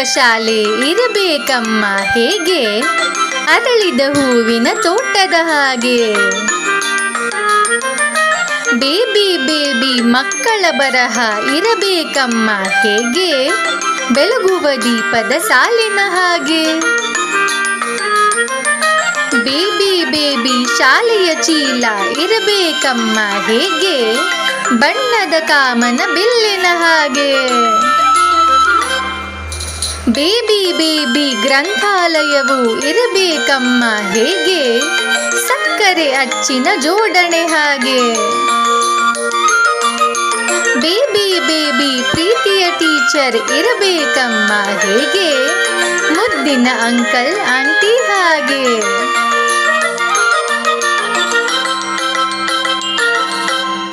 ಶಾಲೆ ಇರಬೇಕಮ್ಮ ಹೇಗೆ, ಅರಳಿದ ಹೂವಿನ ತೋಟದ ಹಾಗೆ. ಬೇಬಿ ಬೇಬಿ ಮಕ್ಕಳ ಬರಹ ಇರಬೇಕಮ್ಮ ಹೇಗೆ, ಬೆಳಗುವ ದೀಪದ ಸಾಲಿನ ಹಾಗೆ. ಬೇಬಿ ಬೇಬಿ ಶಾಲೆಯ ಚೀಲ ಇರಬೇಕಮ್ಮ ಹೇಗೆ, ಬಣ್ಣದ ಕಾಮನ ಬಿಲ್ಲಿನ ಹಾಗೆ. ಬೇಬಿ ಬೇಬಿ ಗ್ರಂಥಾಲಯವು ಇರಬೇಕಮ್ಮ ಹೇಗೆ, ಸಕ್ಕರೆ ಅಚ್ಚಿನ ಜೋಡಣೆ ಹಾಗೆ. ಬೇಬಿ ಬೇಬಿ ಪ್ರೀತಿಯ ಟೀಚರ್ ಇರಬೇಕಮ್ಮ ಹೇಗೆ, ಮುದ್ದಿನ ಅಂಕಲ್ ಆಂಟಿ ಹಾಗೆ.